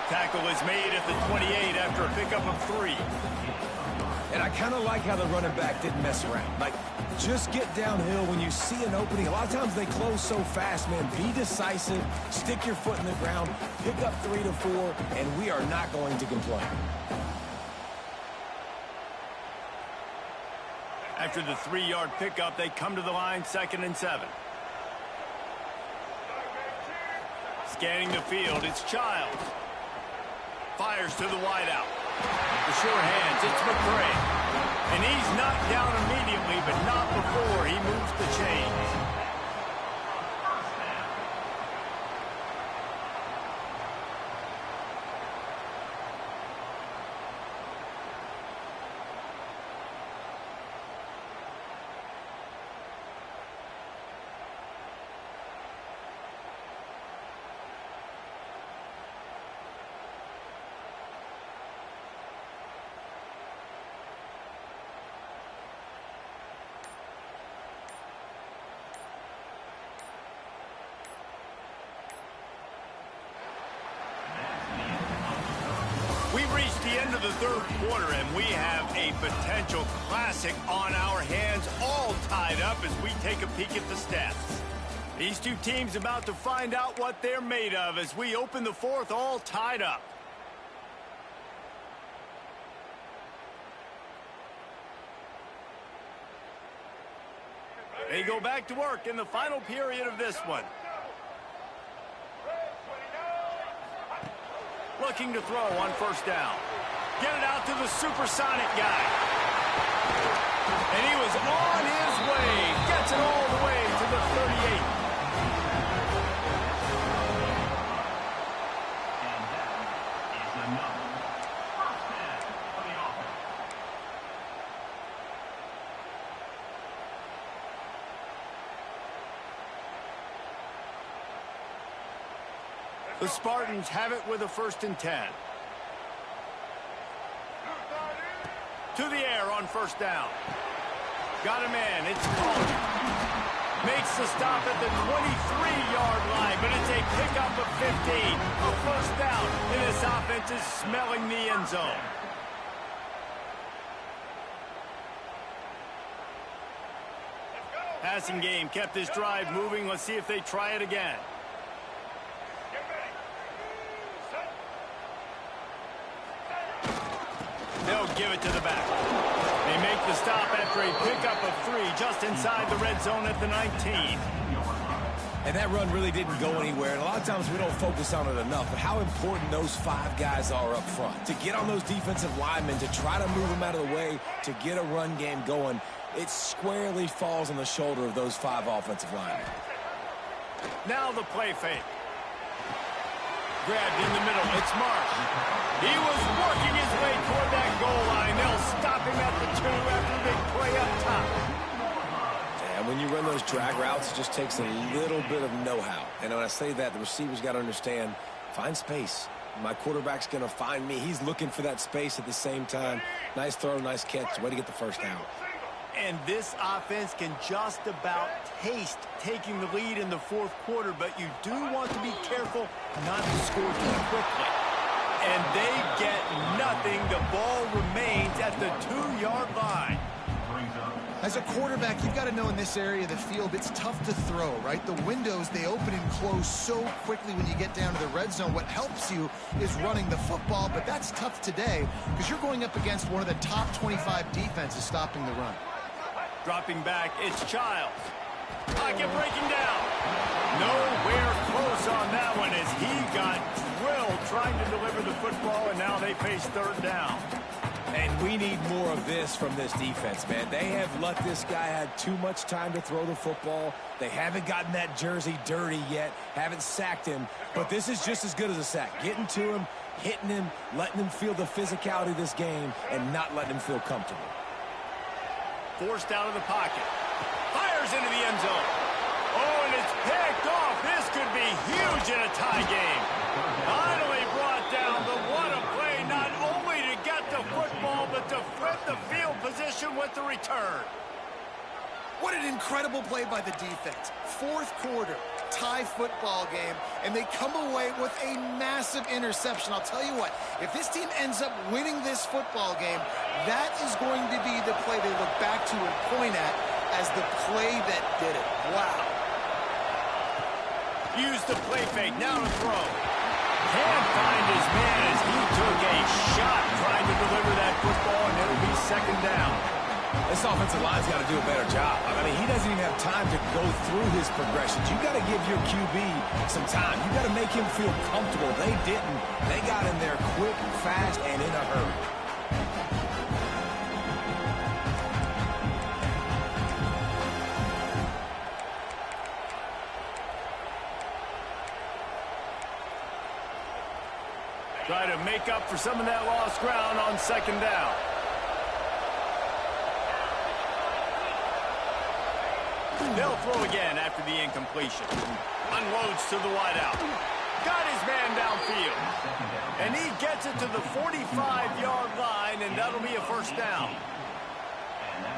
Tackle is made at the 28 after a pickup of 3. And I kind of like how the running back didn't mess around. Like, just get downhill when you see an opening. A lot of times they close so fast, man. Be decisive, stick your foot in the ground, pick up 3 to 4, and we are not going to complain. After the 3-yard pickup, they come to the line, 2nd and 7. Scanning the field, it's Childs. Fires to the wideout. The sure hands, it's McCray. And he's knocked down immediately, but not before he moves the chains. We've reached the end of the 3rd quarter, and we have a potential classic on our hands, all tied up as we take a peek at the stats. These two teams about to find out what they're made of as we open the 4th, all tied up. They go back to work in the final period of this one. Looking to throw on first down. Get it out to the supersonic guy. And he was on his way. Gets it all the way to the 38. The Spartans have it with a 1st and 10. To the air on first down. Got a man. It's Coleman. Makes the stop at the 23-yard line, but it's a pickup of A first down, and this offense is smelling the end zone. Passing game kept this drive moving. Let's see if they try it again. They'll give it to the back. They make the stop after a pickup of 3 just inside the red zone at the 19. And that run really didn't go anywhere. And a lot of times we don't focus on it enough. But how important those 5 guys are up front. To get on those defensive linemen, to try to move them out of the way, to get a run game going, it squarely falls on the shoulder of those 5 offensive linemen. Now the play fake. Grabbed in the middle. It's Marsh. He was working his way toward that goal line. They'll stop him at the 2 after a big play up top. And when you run those drag routes, it just takes a little bit of know-how. And when I say that, the receiver's got to understand, find space. My quarterback's going to find me. He's looking for that space at the same time. Nice throw, nice catch. Way to get the first down. And this offense can just about taste taking the lead in the 4th quarter, but you do want to be careful not to score too quickly. And they get nothing. The ball remains at the 2-yard line. As a quarterback, you've got to know in this area of the field, it's tough to throw, right? The windows, they open and close so quickly when you get down to the red zone. What helps you is running the football, but that's tough today because you're going up against one of the top 25 defenses stopping the run. Dropping back, it's Childs. Pocket breaking down. Nowhere close on that one as he got drilled trying to deliver the football, and now they face 3rd down. And we need more of this from this defense, man. They have let this guy have too much time to throw the football. They haven't gotten that jersey dirty yet, haven't sacked him. But this is just as good as a sack. Getting to him, hitting him, letting him feel the physicality of this game, and not letting him feel comfortable. Forced out of the pocket. Fires into the end zone. Oh, and it's picked off. This could be huge in a tie game. Finally brought down. The what a play, not only to get the football, but to flip the field position with the return. What an incredible play by the defense. 4th quarter, tie football game, and they come away with a massive interception. I'll tell you what, if this team ends up winning this football game, that is going to be the play they look back to and point at as the play that did it. Wow. Use the play fake, now to throw. Can't find his man as he took a shot trying to deliver that football, and it'll be 2nd down. This offensive line's got to do a better job. I mean, he doesn't even have time to go through his progressions. You got to give your QB some time. You got to make him feel comfortable. They didn't. They got in there quick, fast, and in a hurry. Try to make up for some of that lost ground on 2nd down. They'll throw again after the incompletion. Unloads to the wideout. Got his man downfield. And he gets it to the 45-yard line, and that'll be a 1st down.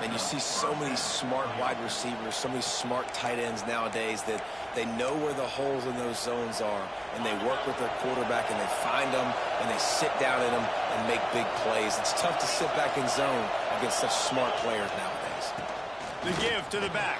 And you see so many smart wide receivers, so many smart tight ends nowadays that they know where the holes in those zones are, and they work with their quarterback, and they find them, and they sit down in them and make big plays. It's tough to sit back in zone against such smart players nowadays. The give to the back.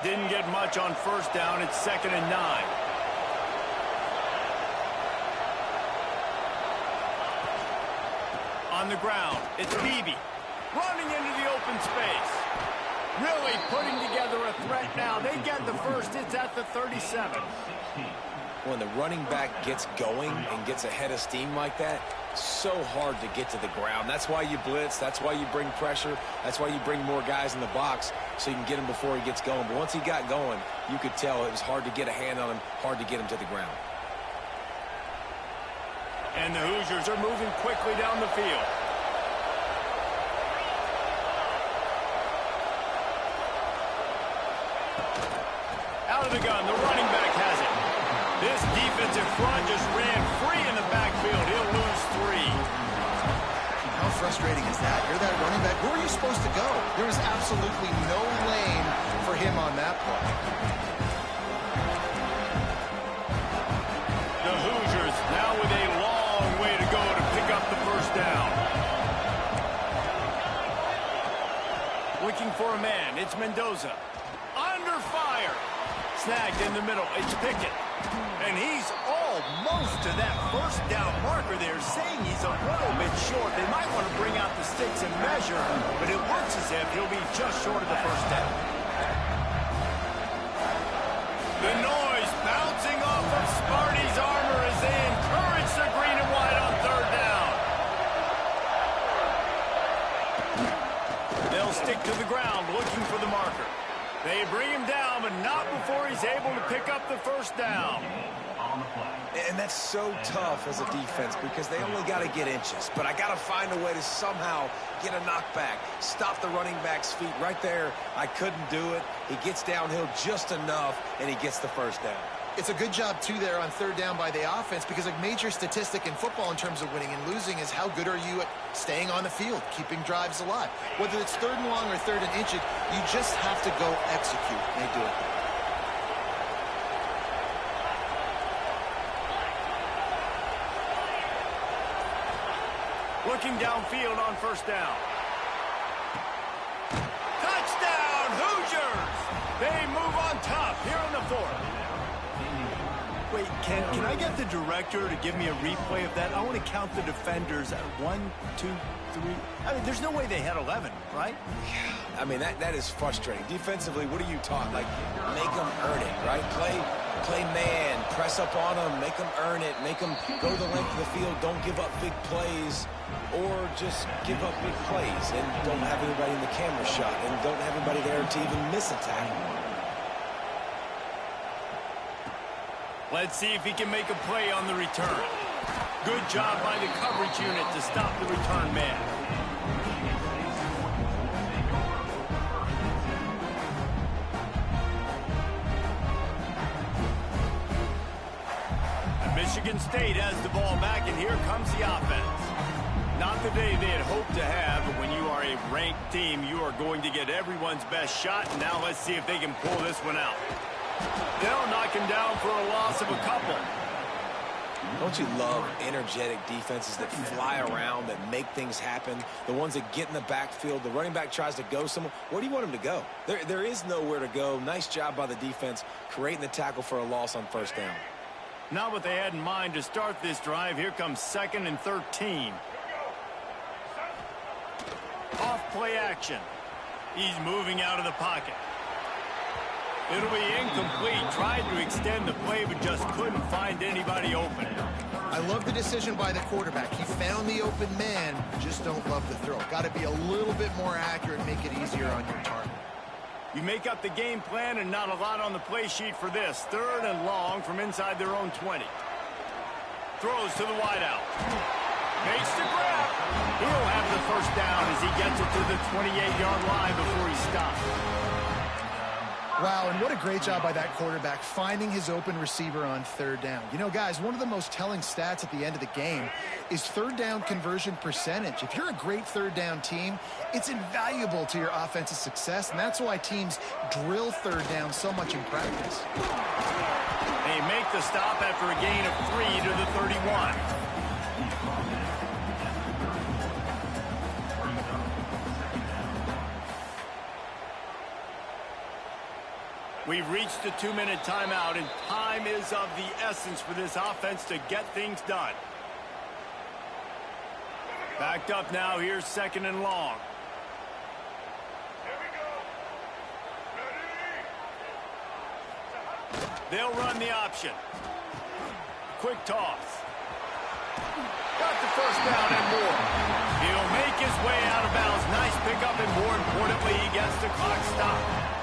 Didn't get much on 1st down. It's 2nd and 9. On the ground, it's Beebe running into the open space. Really putting together a threat now. They get the first. It's at the 37. When the running back gets going and gets ahead of steam like that, so hard to get to the ground. That's why you blitz. That's why you bring pressure. That's why you bring more guys in the box so you can get him before he gets going. But once he got going, you could tell it was hard to get a hand on him, hard to get him to the ground. And the Hoosiers are moving quickly down the field. Out of the gun, the running back has it. This defensive front just ran free in the backfield. He'll lose 3. How frustrating is that? You're that running back. Where are you supposed to go? There was absolutely no lane for him on that play. The Hoosiers now with a long way to go to pick up the first down. Looking for a man. It's Mendoza. Under fire. Snagged in the middle. It's Pickett. And he's almost to that first down marker there, saying he's a little bit short. They might want to bring out the sticks and measure, but it looks as if he'll be just short of the first down. The noise bouncing off of Sparty's armor as they encourage the green and white on third down. They'll stick to the ground looking for the marker. They bring him down, but not before he's able to pick up the first down. And that's so tough as a defense because they only got to get inches. But I got to find a way to somehow get a knockback, stop the running back's feet right there. I couldn't do it. He gets downhill just enough, and he gets the first down. It's a good job, too, there on third down by the offense because a major statistic in football in terms of winning and losing is how good are you at staying on the field, keeping drives alive. Whether it's third and long or third and inches, you just have to go execute. And they do it. Looking downfield on first down. Touchdown, Hoosiers! They move on top here in the fourth. Wait, can I get the director to give me a replay of that? I want to count the defenders at 1, 2, 3. I mean, there's no way they had 11, right? I mean, that is frustrating. Defensively, what are you taught? Like, make them earn it, right? Play man, press up on them, make them earn it, make them go the length of the field, don't give up big plays, or just give up big plays and don't have anybody in the camera shot and don't have anybody there to even miss a tackle. Let's see if he can make a play on the return. Good job by the coverage unit to stop the return man. And Michigan State has the ball back, and here comes the offense. Not the day they had hoped to have, but when you are a ranked team, you are going to get everyone's best shot. And now let's see if they can pull this one out. They'll knock him down for a loss of a couple. Don't you love energetic defenses that fly around, that make things happen? The ones that get in the backfield, the running back tries to go somewhere. Where do you want him to go? There is nowhere to go. Nice job by the defense creating the tackle for a loss on first down. Not what they had in mind to start this drive. Here comes 2nd and 13. Off play action. He's moving out of the pocket. It'll be incomplete. Tried to extend the play, but just couldn't find anybody open. I love the decision by the quarterback. He found the open man, just don't love the throw. Got to be a little bit more accurate, make it easier on your target. You make up the game plan and not a lot on the play sheet for this. 3rd and long from inside their own 20. Throws to the wideout. Makes the grab. He'll have the first down as he gets it to the 28-yard line before he stops. Wow, and what a great job by that quarterback finding his open receiver on third down. You know, guys, one of the most telling stats at the end of the game is third down conversion percentage. If you're a great third down team, it's invaluable to your offensive success, and that's why teams drill third down so much in practice. They make the stop after a gain of 3 to the 31. We've reached the 2-minute timeout, and time is of the essence for this offense to get things done. Backed up now. Here's 2nd and long. They'll run the option. Quick toss. Got the first down and more. He'll make his way out of bounds. Nice pickup, and more importantly, he gets the clock stopped.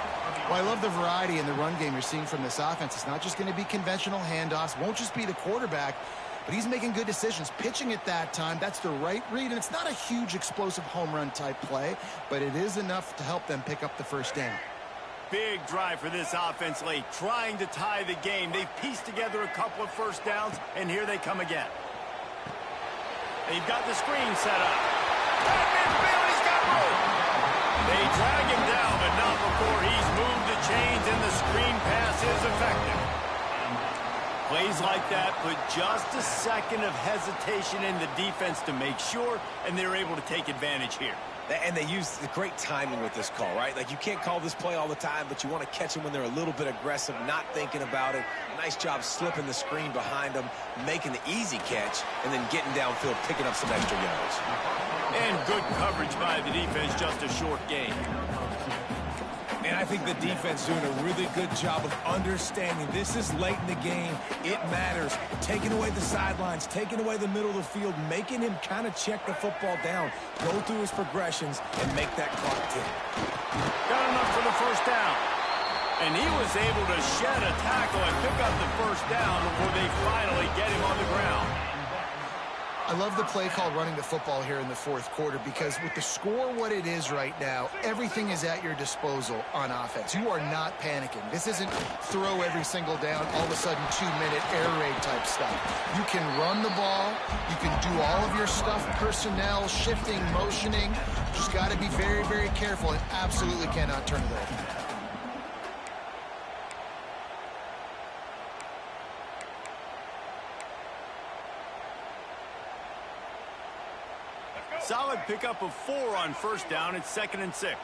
Well, I love the variety in the run game you're seeing from this offense. It's not just going to be conventional handoffs. Won't just be the quarterback, but he's making good decisions. Pitching at that time, that's the right read, and it's not a huge explosive home run type play, but it is enough to help them pick up the first down. big drive for this offense late, trying to tie the game. They've pieced together a couple of first downs, and here they come again. They've got the screen set up. Right midfield, he's got room. They drag him down, but not before he's moved the chains, and the screen pass is effective. Plays like that put just a second of hesitation in the defense to make sure, and they're able to take advantage here. And they use the great timing with this call, right? Like, you can't call this play all the time, but you want to catch them when they're a little bit aggressive, not thinking about it. Nice job slipping the screen behind them, making the easy catch, and then getting downfield, picking up some extra yards. And good coverage by the defense, just a short gain. And I think the defense doing a really good job of understanding this is late in the game. It matters. Taking away the sidelines, taking away the middle of the field, making him kind of check the football down, go through his progressions, and make that clock tick. Got enough for the first down. And he was able to shed a tackle and pick up the first down before they finally get him on the ground. I love the play called running the football here in the fourth quarter, because with the score what it is right now, everything is at your disposal on offense. You are not panicking. This isn't throw every single down, all of a sudden 2-minute air raid type stuff. You can run the ball. You can do all of your stuff, personnel, shifting, motioning. Just got to be very, very careful and absolutely cannot turn it over. Solid pickup of 4 on first down. It's 2nd and 6.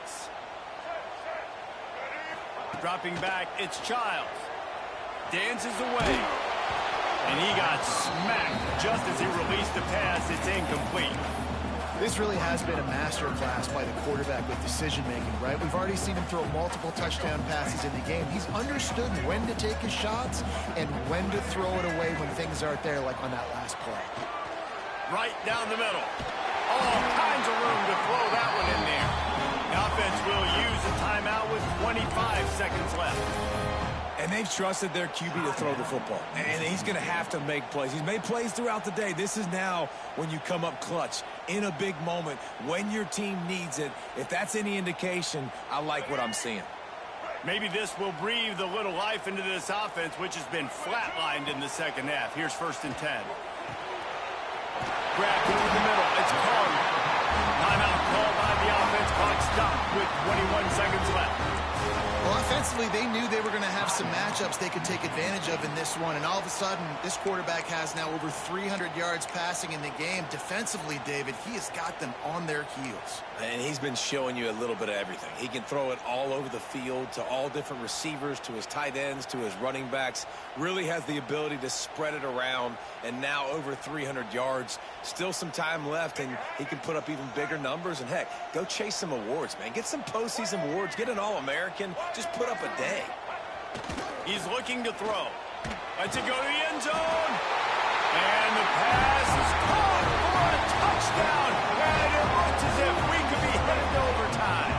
Dropping back, it's Childs. Dances away. And he got smacked just as he released the pass. It's incomplete. This really has been a masterclass by the quarterback with decision-making, right? We've already seen him throw multiple touchdown passes in the game. He's understood when to take his shots and when to throw it away when things aren't there, like on that last play. Right down the middle. All kinds of room to throw that one in there. The offense will use a timeout with 25 seconds left. And they've trusted their QB to throw the football. And he's going to have to make plays. He's made plays throughout the day. This is now when you come up clutch in a big moment when your team needs it. If that's any indication, I like what I'm seeing. Maybe this will breathe a little life into this offense, which has been flatlined in the second half. Here's 1st and 10. Grabbed over the middle. It's called. Timeout called by the offense. Clock stopped with 21 seconds left. Well, offensively, they knew they were going to have some matchups they could take advantage of in this one, and all of a sudden, this quarterback has now over 300 yards passing in the game. Defensively, David, he has got them on their heels. And he's been showing you a little bit of everything. He can throw it all over the field to all different receivers, to his tight ends, to his running backs. Really has the ability to spread it around, and now over 300 yards. Still some time left, and he can put up even bigger numbers. And, heck, go chase some awards, man. Get some postseason awards. Get an All-American. Just put up a day. He's looking to throw. Let's it go to the end zone. And the pass is caught for a touchdown. And it looks as if we could be headed to overtime.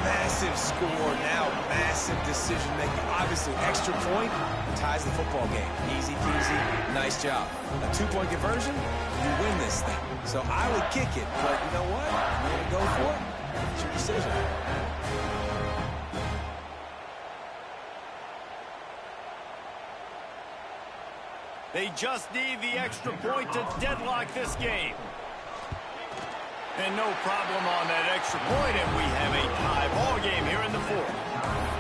Massive score now. Massive decision-making. Obviously, extra point ties the football game. Easy peasy. Nice job. A 2-point conversion, you win this thing. So I would kick it, but you know what? I'm going to go for it. It's your decision. They just need the extra point to deadlock this game. And no problem on that extra point, and we have a tie ball game here in the 4th.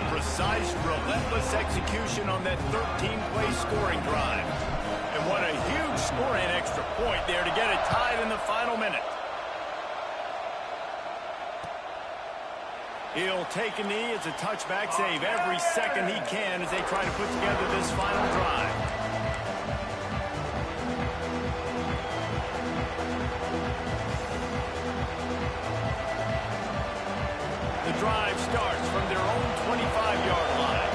Precise, relentless execution on that 13-play scoring drive. And what a huge scoring extra point there to get it tied in the final minute. He'll take a knee. It's a touchback save every second he can as they try to put together this final drive. The drive starts from their own 25-yard line.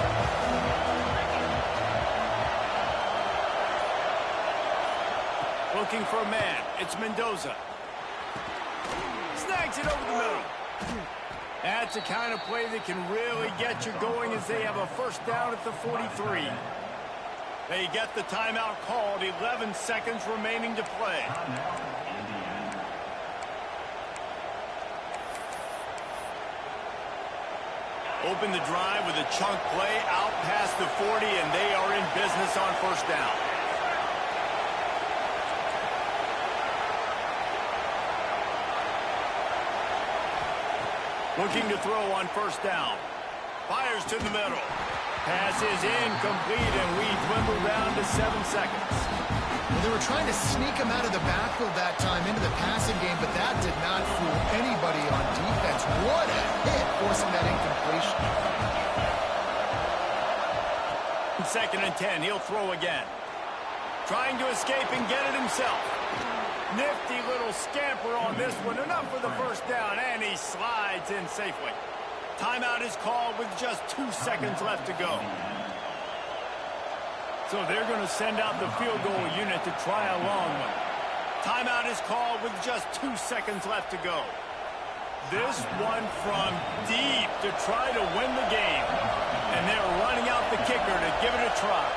Looking for a man. It's Mendoza. Snags it over the middle. That's the kind of play that can really get you going as they have a first down at the 43. They get the timeout called. 11 seconds remaining to play. Open the drive with a chunk play out past the 40, and they are in business on first down. Looking to throw on first down. Fires to the middle. Pass is incomplete, and we dwindle down to 7 seconds. Well, they were trying to sneak him out of the backfield that time into the passing game, but that did not fool anybody on defense. What a hit, forcing that incompletion. 2nd and 10, he'll throw again. Trying to escape and get it himself. Nifty little scamper on this one. Enough for the first down, and he slides in safely. Timeout is called with just 2 seconds left to go. So they're going to send out the field goal unit to try a long one. Timeout is called with just 2 seconds left to go. This one from deep to try to win the game. And they're running out the kicker to give it a try.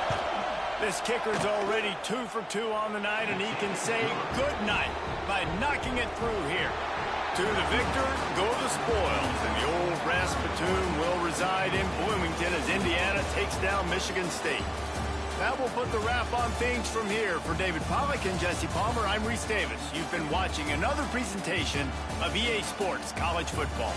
This kicker's already 2 for 2 on the night, and he can say good night by knocking it through here. To the victor go the spoils, and the old brass platoon will reside in Bloomington as Indiana takes down Michigan State. That will put the wrap on things from here. For David Pollack and Jesse Palmer, I'm Reese Davis. You've been watching another presentation of EA Sports College Football.